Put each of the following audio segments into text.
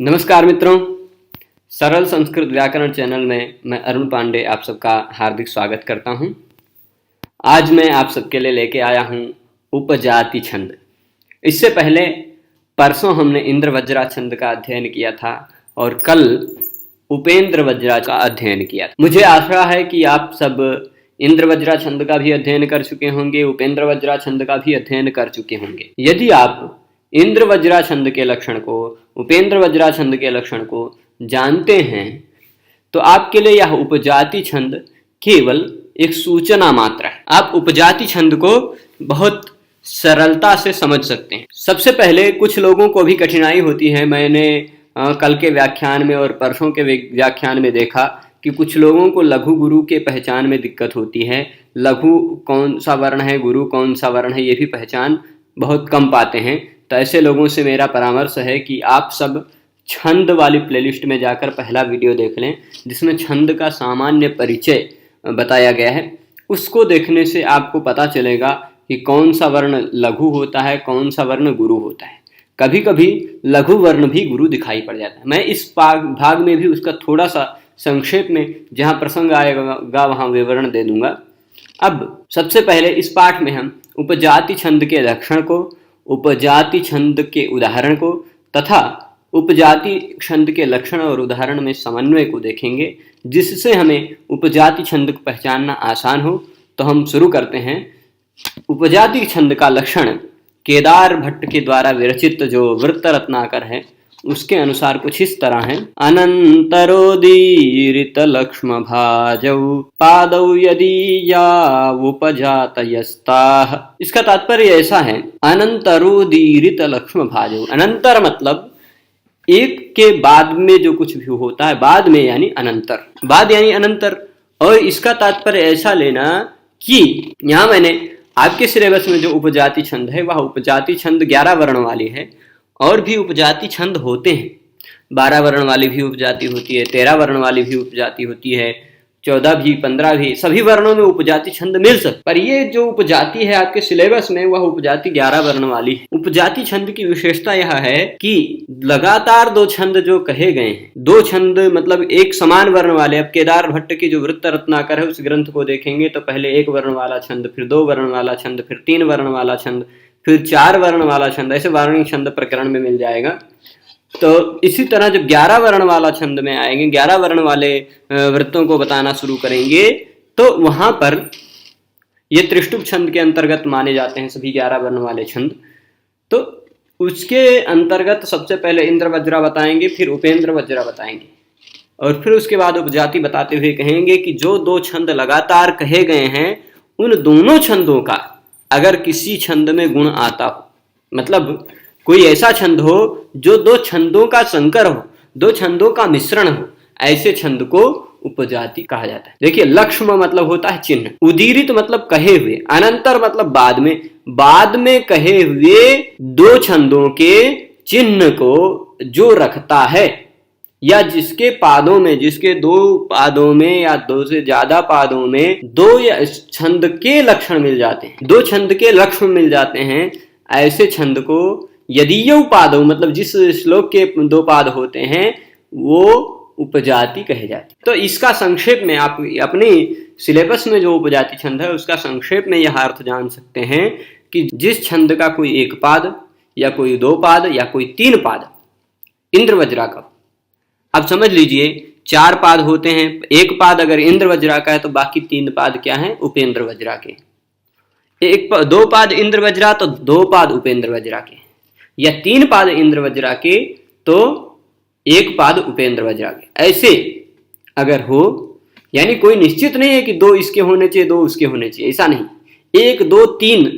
नमस्कार मित्रों, सरल संस्कृत व्याकरण चैनल में मैं अरुण पांडे आप सबका हार्दिक स्वागत करता हूं। आज मैं आप सबके लिए लेके आया हूं उपजाति छंद। इससे पहले परसों हमने इंद्र वज्रा छंद का अध्ययन किया था और कल उपेंद्र वज्रा का अध्ययन किया था। मुझे आशा है कि आप सब इंद्र वज्रा छंद का भी अध्ययन कर चुके होंगे, उपेंद्र वज्रा छंद का भी अध्ययन कर चुके होंगे। यदि आप इंद्र वज्रा छंद के लक्षण को, उपेंद्र वज्रा छंद के लक्षण को जानते हैं तो आपके लिए यह उपजाति छंद केवल एक सूचना मात्र है। आप उपजाति छंद को बहुत सरलता से समझ सकते हैं। सबसे पहले कुछ लोगों को भी कठिनाई होती है। मैंने कल के व्याख्यान में और परसों के व्याख्यान में देखा कि कुछ लोगों को लघु गुरु के पहचान में दिक्कत होती है। लघु कौन सा वर्ण है, गुरु कौन सा वर्ण है, ये भी पहचान बहुत कम पाते हैं। तो ऐसे लोगों से मेरा परामर्श है कि आप सब छंद वाली प्लेलिस्ट में जाकर पहला वीडियो देख लें, जिसमें छंद का सामान्य परिचय बताया गया है। उसको देखने से आपको पता चलेगा कि कौन सा वर्ण लघु होता है, कौन सा वर्ण गुरु होता है। कभी कभी लघु वर्ण भी गुरु दिखाई पड़ जाता है। मैं इस भाग में भी उसका थोड़ा सा संक्षेप में जहाँ प्रसंग आएगा वहाँ विवरण दे दूंगा। अब सबसे पहले इस पाठ में हम उपजाति छंद के लक्षण को, उपजाति छंद के उदाहरण को तथा उपजाति छंद के लक्षण और उदाहरण में समन्वय को देखेंगे, जिससे हमें उपजाति छंद को पहचानना आसान हो। तो हम शुरू करते हैं। उपजाति छंद का लक्षण केदार भट्ट के द्वारा विरचित जो वृत्त रत्नाकर है उसके अनुसार कुछ इस तरह है। अनंतरोदीरित लक्ष्म भाजौ पादौ यदि यावुपजातयस्ताः। इसका तात्पर्य ऐसा है, अनंतरोदीरित लक्ष्म भाजौ। अनंतर मतलब एक के बाद में जो कुछ भी होता है, बाद में यानी अनंतर, बाद यानी अनंतर। और इसका तात्पर्य ऐसा लेना कि यहाँ मैंने आपके सिलेबस में जो उपजाति छंद है वह उपजाति छंद 11 वर्ण वाली है। और भी उपजाति छंद होते हैं, 12 वर्ण वाली भी उपजाति होती है, 13 वर्ण वाली भी उपजाति होती है, 14 भी, 15 भी, सभी वर्णों में उपजाति छंद मिल सकते। पर ये जो उपजाति है आपके सिलेबस में वह उपजाति 11 वर्ण वाली है। उपजाति छंद की विशेषता यह है कि लगातार दो छंद जो कहे गए हैं, दो छंद मतलब एक समान वर्ण वाले। अब केदार भट्ट की जो वृत्त रत्नाकर है उस ग्रंथ को देखेंगे तो पहले 1 वर्ण वाला छंद, फिर 2 वर्ण वाला छंद, फिर 3 वर्ण वाला छंद, फिर 4 वर्ण वाला छंद, ऐसे वर्णीय छंद प्रकरण में मिल जाएगा। तो इसी तरह जब 11 वर्ण वाला छंद में आएंगे, 11 वर्ण वाले वृत्तों को बताना शुरू करेंगे तो वहां पर ये त्रिष्टुप छंद के अंतर्गत माने जाते हैं सभी 11 वर्ण वाले छंद। तो उसके अंतर्गत सबसे पहले इंद्र वज्रा बताएंगे, फिर उपेंद्र वज्रा बताएंगे और फिर उसके बाद उपजाति बताते हुए कहेंगे कि जो 2 छंद लगातार कहे गए हैं उन दोनों छंदों का अगर किसी छंद में गुण आता हो, मतलब कोई ऐसा छंद हो जो 2 छंदों का संकर हो, 2 छंदों का मिश्रण हो, ऐसे छंद को उपजाति कहा जाता है। देखिए, लक्ष्म मतलब होता है चिन्ह, उदीरित मतलब कहे हुए, अनंतर मतलब बाद में कहे हुए 2 छंदों के चिन्ह को जो रखता है या जिसके पादों में, जिसके 2 पादों में या 2 से ज्यादा पादों में 2 या छंद के लक्षण मिल जाते हैं, 2 छंद के लक्ष्य मिल जाते हैं, ऐसे छंद को यदीय पादों मतलब जिस श्लोक के 2 पाद होते हैं वो उपजाति कहे जाती। तो इसका संक्षेप में आप अपनी सिलेबस में जो उपजाति छंद है उसका संक्षेप में यह अर्थ जान सकते हैं कि जिस छंद का कोई 1 पाद या कोई 2 पाद या कोई 3 पाद इंद्र वज्रा का, अब समझ लीजिए 4 पाद होते हैं, 1 पाद अगर इंद्र वज्रा का है तो बाकी 3 पाद क्या है, उपेंद्र वज्रा के। 2 पाद इंद्र वज्रा तो 2 पाद उपेंद्र वज्रा के, या 3 पाद इंद्र वज्रा के तो 1 पाद उपेंद्र वज्रा के। ऐसे अगर हो, यानी कोई निश्चित नहीं है कि 2 इसके होने चाहिए 2 उसके होने चाहिए, ऐसा नहीं। 1, 2, 3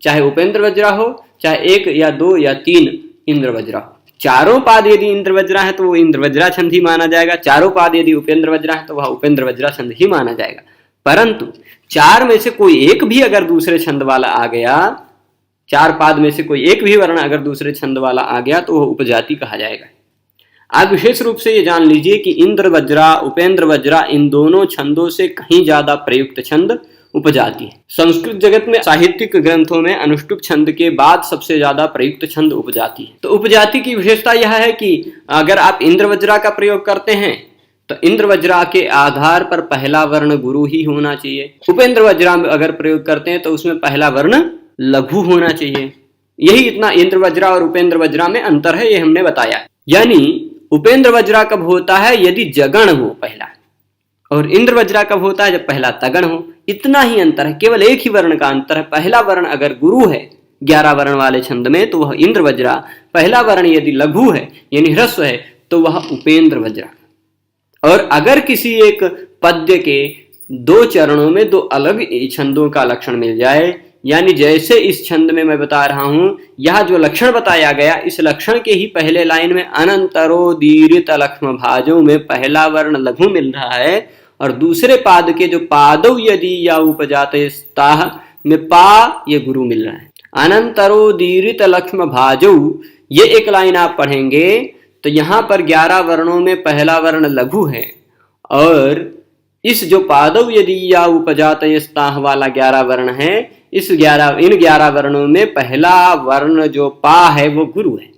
चाहे उपेंद्र वज्रा हो, चाहे 1 या 2 या 3 इंद्र वज्रा हो। चारों पाद यदि इंद्र वज्रा है तो वो इंद्र वज्रा छंद ही माना जाएगा, चारों पाद यदि उपेंद्र वज्रा है तो वह उपेंद्र वज्रा छंद ही माना जाएगा। परंतु 4 में से कोई एक भी अगर दूसरे छंद वाला आ गया, 4 पाद में से कोई एक भी वर्ण अगर दूसरे छंद वाला आ गया तो वह उपजाति कहा जाएगा। आप विशेष रूप से ये जान लीजिए कि इंद्र वज्रा, उपेंद्र वज्रा इन दोनों छंदों से कहीं ज्यादा प्रयुक्त छंद उपजाति है। संस्कृत जगत में साहित्यिक ग्रंथों में अनुष्टुप छंद के बाद सबसे ज्यादा प्रयुक्त छंद उपजाति है। तो उपजाति की विशेषता यह है कि अगर आप इंद्रवज्रा का प्रयोग करते हैं तो इंद्रवज्रा के आधार पर पहला वर्ण गुरु ही होना चाहिए। उपेंद्र वज्रा में अगर प्रयोग करते हैं तो उसमें पहला वर्ण लघु होना चाहिए। यही इतना इंद्रवज्रा और उपेंद्र वज्रा में अंतर है, ये हमने बताया। यानी उपेंद्र वज्रा कब होता है? यदि जगण हो पहला, और इंद्र वज्रा कब होता है? जब पहला तगण हो। इतना ही अंतर है, केवल एक ही वर्ण का अंतर है। पहला वर्ण अगर गुरु है 11 वर्ण वाले छंद में तो वह इंद्र वज्रा, पहला वर्ण यदि लघु है यानी ह्रस्व है तो वह उपेंद्र वज्रा। और अगर किसी एक पद्य के 2 चरणों में 2 अलग छंदों का लक्षण मिल जाए, यानी जैसे इस छंद में मैं बता रहा हूं, यह जो लक्षण बताया गया, इस लक्षण के ही पहले लाइन में अनंतरोदीरित लक्ष्म भाजों में पहला वर्ण लघु मिल रहा है और दूसरे पाद के जो पादव यदि या उपजाते स्ताह में पा ये गुरु मिल रहा है। अनंतरोदीरित लक्ष्म भाजौ, ये एक लाइन आप पढ़ेंगे तो यहां पर 11 वर्णों में पहला वर्ण लघु है और इस जो पादव यदि या उपजाते स्ताह वाला 11 वर्ण है, इन 11 वर्णों में पहला वर्ण जो पा है वो गुरु है।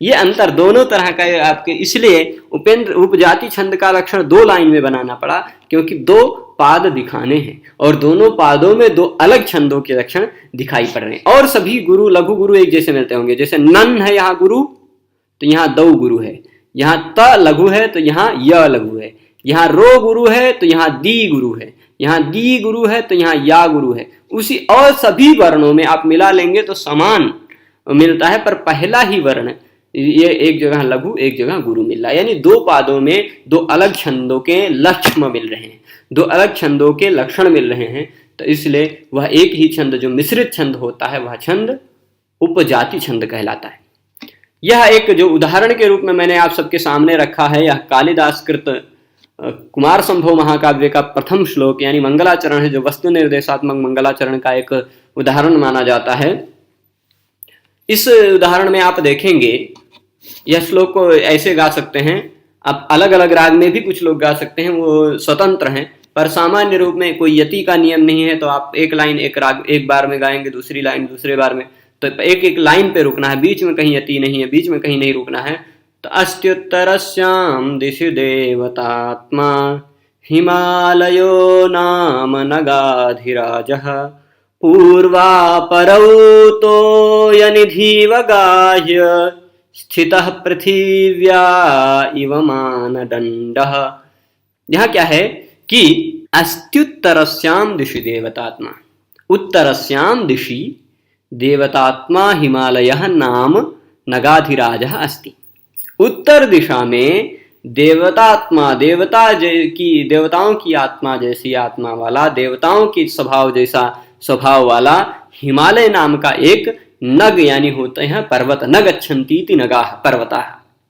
ये अंतर दोनों तरह का आपके, इसलिए उपजाति छंद का लक्षण 2 लाइन में बनाना पड़ा क्योंकि 2 पाद दिखाने हैं और दोनों पादों में 2 अलग छंदों के लक्षण दिखाई पड़ रहे हैं। और सभी गुरु लघु गुरु एक जैसे मिलते होंगे। जैसे नन है यहाँ गुरु तो यहाँ दौ गुरु है, यहाँ त लघु है तो यहाँ य लघु है, यहाँ रो गुरु है तो यहाँ दी गुरु है, यहाँ दी गुरु है तो यहाँ या गुरु है। उसी और सभी वर्णों में आप मिला लेंगे तो समान मिलता है, पर पहला ही वर्ण ये एक जगह लघु एक जगह गुरु मिल रहा है। यानी 2 पादों में 2 अलग छंदों के लक्ष्म मिल रहे हैं, 2 अलग छंदों के लक्षण मिल रहे हैं। तो इसलिए वह एक ही छंद जो मिश्रित छंद होता है वह छंद उपजाति छंद कहलाता है। यह एक जो उदाहरण के रूप में मैंने आप सबके सामने रखा है, यह कालिदास कृत कुमार संभव महाकाव्य का प्रथम श्लोक यानी मंगलाचरण है, जो वस्तु निर्देशात्मक मंगलाचरण का एक उदाहरण माना जाता है। इस उदाहरण में आप देखेंगे यह श्लोक को ऐसे गा सकते हैं, आप अलग अलग राग में भी कुछ लोग गा सकते हैं, वो स्वतंत्र हैं, पर सामान्य रूप में कोई यति का नियम नहीं है। तो आप एक लाइन एक राग एक बार में गाएंगे, दूसरी लाइन दूसरे बार में, तो एक एक लाइन पे रुकना है, बीच में कहीं यति नहीं है, बीच में कहीं नहीं रुकना है। तो अस्त्युत्तरस्यां दिशि देवतात्मा हिमालयो नाम नगाधिराजः पूर्वापरौ तोयनिधिवगाह्य स्थितः पृथिव्या इव मानदण्डः। यहाँ क्या है कि अस्त्युत्तरस्यां दिशि देवतात्मा, उत्तरस्यां दिशि देवतात्मा हिमालयः नाम नगाधिराजः अस्ति। उत्तर दिशा में देवतात्मा, देवताओं की आत्मा जैसी आत्मा वाला, देवताओं की स्वभाव जैसा स्वभाव वाला हिमालय नाम का एक नग यानी होते हैं पर्वत। नग गच्छन्तीति नगाः पर्वताः,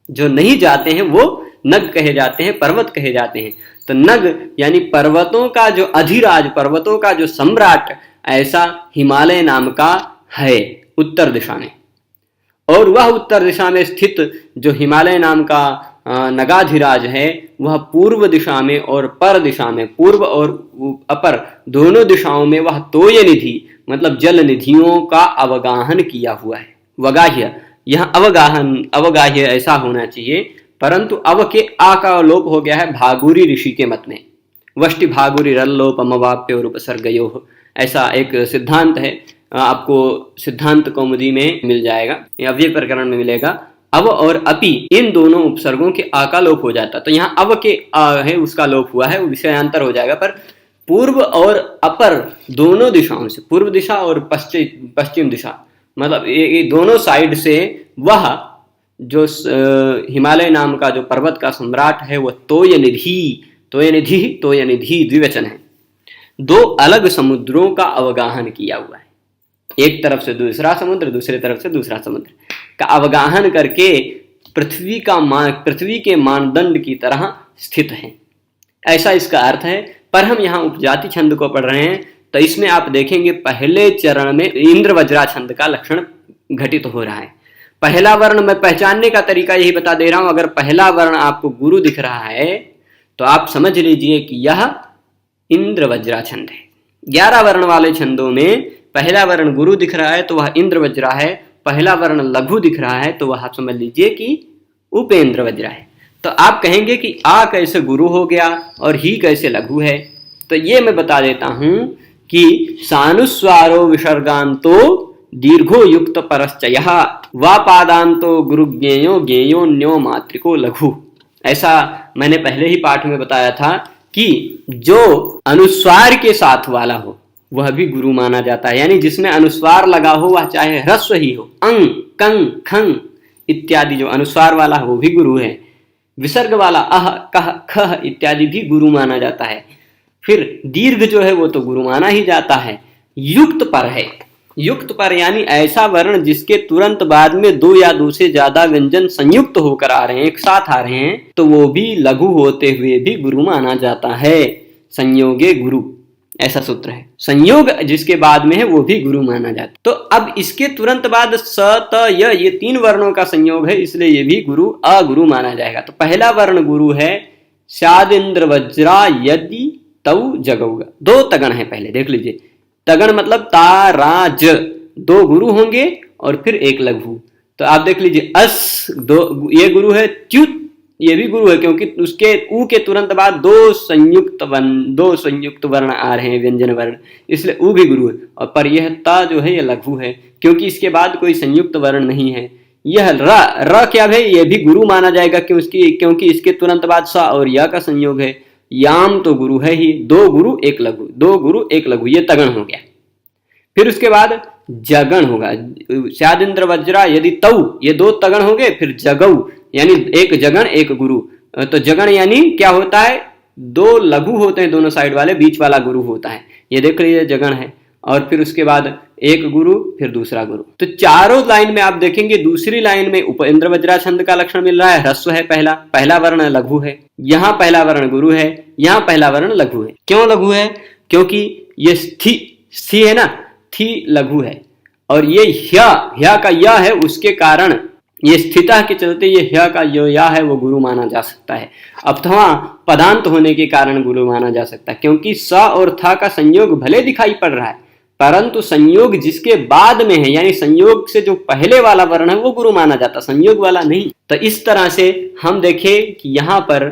जो नहीं जाते हैं वो नग कहे जाते हैं, पर्वत कहे जाते हैं। तो नग यानी पर्वतों का जो अधिराज, पर्वतों का जो सम्राट, ऐसा हिमालय नाम का है उत्तर दिशा में। और वह उत्तर दिशा में स्थित जो हिमालय नाम का नगाधिराज है वह पूर्व दिशा में और पर दिशा में, पूर्व और अपर दोनों दिशाओं में वह तोय निधि मतलब जल निधियों का अवगाहन किया हुआ है। वगाह्य, यहाँ अवगाह्य ऐसा होना चाहिए, परंतु अव के आ का लोप हो गया है भागुरी ऋषि के मत में। वष्टि भागुरी रल्लोपमवाप्य और उपसर्गयोः, ऐसा एक सिद्धांत है, आपको सिद्धांत कौमुदी में मिल जाएगा, अव्यय प्रकरण में मिलेगा। अव और अपि इन दोनों उपसर्गों के आ का लोप हो जाता, तो यहाँ अव के आ है उसका लोप हुआ है, वो विषयांतर हो जाएगा। पर पूर्व और अपर दोनों दिशाओं से, पूर्व दिशा और पश्चिम दिशा मतलब ये दोनों साइड से वह जो हिमालय नाम का जो पर्वत का सम्राट है वह तोय निधि द्विवचन है, 2 अलग समुद्रों का अवगाहन किया हुआ है। एक तरफ से दूसरा समुद्र, दूसरे तरफ से दूसरा समुद्र का अवगाहन करके पृथ्वी के मानदंड की तरह स्थित है, ऐसा इसका अर्थ है। पर हम यहाँ उपजाति छंद को पढ़ रहे हैं तो इसमें आप देखेंगे पहले चरण में इंद्र वज्रा छंद का लक्षण घटित हो रहा है। पहला वर्ण मैं पहचानने का तरीका यही बता दे रहा हूं, अगर पहला वर्ण आपको गुरु दिख रहा है तो आप समझ लीजिए कि यह इंद्र वज्रा छंद है। 11 वर्ण वाले छंदों में पहला वर्ण गुरु दिख रहा है तो वह इंद्र वज्रा है, पहला वर्ण लघु दिख रहा है तो वह आप समझ लीजिए कि उपेंद्र वज्रा है। तो आप कहेंगे कि आ कैसे गुरु हो गया और ही कैसे लघु है, तो ये मैं बता देता हूं कि सानुस्वारो विसर्गांतो दीर्घो युक्त परश्चयः वा पादांतो गुरु ज्ञेयो ज्ञेयो न्यो मात्रिको लघु। ऐसा मैंने पहले ही पाठ में बताया था कि जो अनुस्वार के साथ वाला हो वह भी गुरु माना जाता है, यानी जिसमें अनुस्वार लगा हो वह चाहे ह्रस्व ही हो, अंग कंग खंग इत्यादि जो अनुस्वार वाला है वो भी गुरु है। विसर्ग वाला अह कह खह इत्यादि भी गुरु माना जाता है। फिर दीर्घ जो है वो तो गुरु माना ही जाता है। युक्त पर है, युक्त पर यानी ऐसा वर्ण जिसके तुरंत बाद में दो या दो से ज्यादा व्यंजन संयुक्त होकर आ रहे हैं, एक साथ आ रहे हैं, तो वो भी लघु होते हुए भी गुरु माना जाता है। संयोगे गुरु ऐसा सूत्र है, संयोग जिसके बाद में है वो भी गुरु माना जाता है। तो अब इसके तुरंत बाद स त य ये 3 वर्णों का संयोग है, इसलिए ये भी गुरु अगुरु माना जाएगा। तो पहला वर्ण गुरु है स्यादिंद्र वज्रा यदि तऊ जगऊगा। 2 तगण है, पहले देख लीजिए। तगण मतलब ता रा ज, 2 गुरु होंगे और फिर एक लघु। तो आप देख लीजिए अस 2 ये गुरु है, च्युत ये भी गुरु है क्योंकि उसके ऊ के तुरंत बाद 2 संयुक्त वर्ण आ रहे हैं व्यंजन वर्ण, इसलिए ऊ भी गुरु है। और पर यह ता जो है यह लघु है क्योंकि इसके बाद कोई संयुक्त वर्ण नहीं है। यह र क्या है, यह भी गुरु माना जाएगा क्योंकि इसके तुरंत बाद स और या का संयोग है। याम तो गुरु है ही, 2 गुरु एक लघु, 2 गुरु एक लघु, ये तगण हो गया। फिर उसके बाद जगण होगा, स्यादिंद्र वज्रा यदि तऊ ये 2 तगण हो गए। फिर जगऊ यानी एक जगण एक गुरु। तो जगण यानी क्या होता है, 2 लघु होते हैं दोनों साइड वाले, बीच वाला गुरु होता है, ये देख लीजिए जगण है। और फिर उसके बाद एक गुरु फिर दूसरा गुरु। तो चारों लाइन में आप देखेंगे दूसरी लाइन में उपेंद्र वज्रा छंद का लक्षण मिल रहा है, ह्रस्व है, पहला वर्ण लघु है, यहाँ पहला वर्ण गुरु है, यहाँ पहला वर्ण लघु है। क्यों लघु है, क्योंकि ये स्थि है ना, थी लघु है और ये ह्या का या है, उसके कारण ये स्थिता के चलते ये ह्या का यो या है वो गुरु माना जा सकता है। अथवा पदांत होने के कारण गुरु माना जा सकता है क्योंकि स और था का संयोग भले दिखाई पड़ रहा है परंतु संयोग जिसके बाद में है यानी संयोग से जो पहले वाला वर्ण है वो गुरु माना जाता, संयोग वाला नहीं। तो इस तरह से हम देखें कि यहाँ पर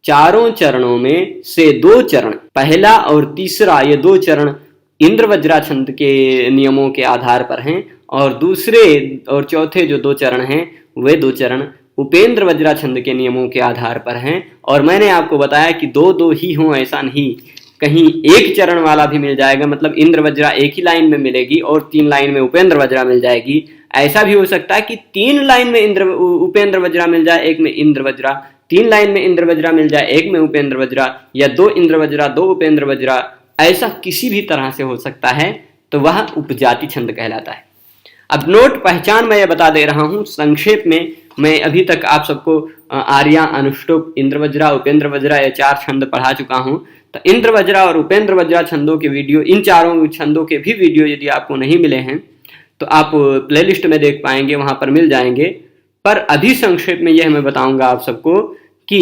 चारों चरणों में से 2 चरण, पहला और तीसरा, ये 2 चरण इंद्र वज्रा छंद के नियमों के आधार पर हैं और दूसरे और चौथे जो 2 चरण हैं वे 2 चरण उपेंद्र वज्रा छंद के नियमों के आधार पर हैं। और मैंने आपको बताया कि 2-2 ही हों ऐसा नहीं, कहीं एक चरण वाला भी मिल जाएगा, मतलब इंद्र वज्रा एक ही लाइन में मिलेगी और 3 लाइन में उपेंद्र वज्रा मिल जाएगी। ऐसा भी हो सकता है कि 3 लाइन में उपेंद्र वज्रा मिल जाए, एक में इंद्र वज्रा, 3 लाइन में इंद्र वज्रा मिल जाए, एक में उपेंद्र वज्रा, या 2 इंद्र वज्रा 2 उपेंद्र वज्रा, ऐसा किसी भी तरह से हो सकता है, तो वह उपजाति छंद कहलाता है। अब नोट पहचान मैं ये बता दे रहा हूं संक्षेप में। मैं अभी तक आप सबको आर्या, अनुष्टुप, इंद्र वज्रा, उपेंद्र वज्रा ये 4 छंद पढ़ा चुका हूं। तो इंद्र वज्रा और उपेंद्र वज्रा छंदों के वीडियो, इन चारों छंदों के भी वीडियो यदि आपको नहीं मिले हैं तो आप प्लेलिस्ट में देख पाएंगे, वहां पर मिल जाएंगे। पर अभी संक्षेप में यह मैं बताऊंगा आप सबको कि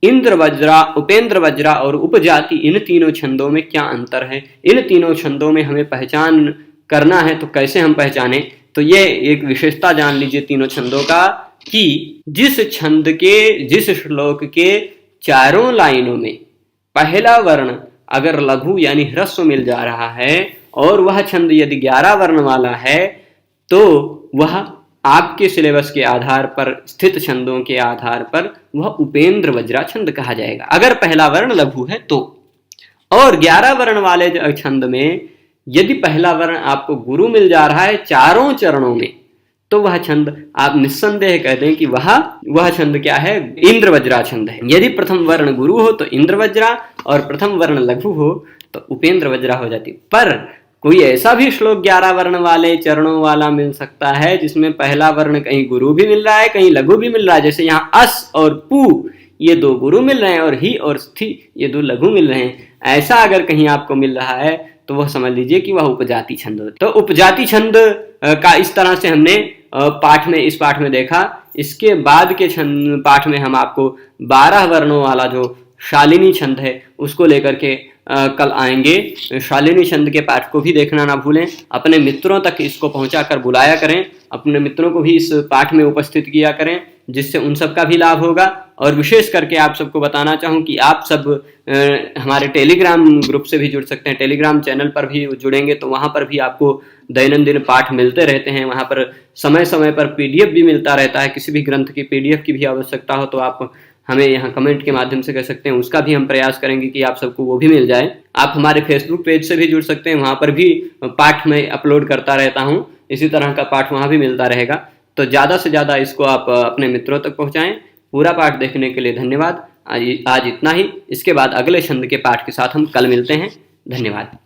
इंद्र वज्रा, उपेंद्र वज्रा और उपजाति इन तीनों छंदों में क्या अंतर है, इन तीनों छंदों में हमें पहचान करना है तो कैसे हम पहचाने। तो ये एक विशेषता जान लीजिए तीनों छंदों का कि जिस छंद के, जिस श्लोक के चारों लाइनों में पहला वर्ण अगर लघु यानी ह्रस्व मिल जा रहा है और वह छंद यदि 11 वर्ण वाला है तो वह आपके सिलेबस के आधार पर, स्थित छंदों के आधार पर वह उपेंद्र वज्रा छंद कहा जाएगा अगर पहला वर्ण लघु है तो। और 11 वर्ण वाले छंद में यदि पहला वर्ण आपको गुरु मिल जा रहा है चारों चरणों में तो वह छंद आप निस्संदेह कहते हैं कि वह छंद क्या है, इंद्र वज्रा छंद है। यदि प्रथम वर्ण गुरु हो तो इंद्र वज्रा और प्रथम वर्ण लघु हो तो उपेंद्र वज्रा हो जाती। पर कोई ऐसा भी श्लोक 11 वर्ण वाले चरणों वाला मिल सकता है जिसमें पहला वर्ण कहीं गुरु भी मिल रहा है कहीं लघु भी मिल रहा है, जैसे यहाँ अस और पू ये 2 गुरु मिल रहे हैं और ही और स्थि ये 2 लघु मिल रहे हैं। ऐसा अगर कहीं आपको मिल रहा है तो वह समझ लीजिए कि वह उपजाति छंद हो। तो उपजाति छंद का इस तरह से हमने इस पाठ में देखा। इसके बाद के पाठ में हम आपको 12 वर्णों वाला जो शालिनी छंद है उसको लेकर के कल आएंगे। शालिनी छंद के पाठ को भी देखना ना भूलें। अपने मित्रों तक इसको पहुंचाकर बुलाया करें, अपने मित्रों को भी इस पाठ में उपस्थित किया करें, जिससे उन सबका भी लाभ होगा। और विशेष करके आप सबको बताना चाहूँ कि आप सब हमारे टेलीग्राम ग्रुप से भी जुड़ सकते हैं। टेलीग्राम चैनल पर भी जुड़ेंगे तो वहाँ पर भी आपको दैनंदिन पाठ मिलते रहते हैं। वहाँ पर समय समय पर पीडीएफ भी मिलता रहता है। किसी भी ग्रंथ की पीडीएफ की भी आवश्यकता हो तो आप हमें यहाँ कमेंट के माध्यम से कह सकते हैं, उसका भी हम प्रयास करेंगे कि आप सबको वो भी मिल जाए। आप हमारे फेसबुक पेज से भी जुड़ सकते हैं, वहाँ पर भी पाठ में अपलोड करता रहता हूँ, इसी तरह का पाठ वहाँ भी मिलता रहेगा। तो ज़्यादा से ज़्यादा इसको आप अपने मित्रों तक पहुँचाएँ। पूरा पाठ देखने के लिए धन्यवाद। आज इतना ही। इसके बाद अगले छंद के पाठ के साथ हम कल मिलते हैं। धन्यवाद।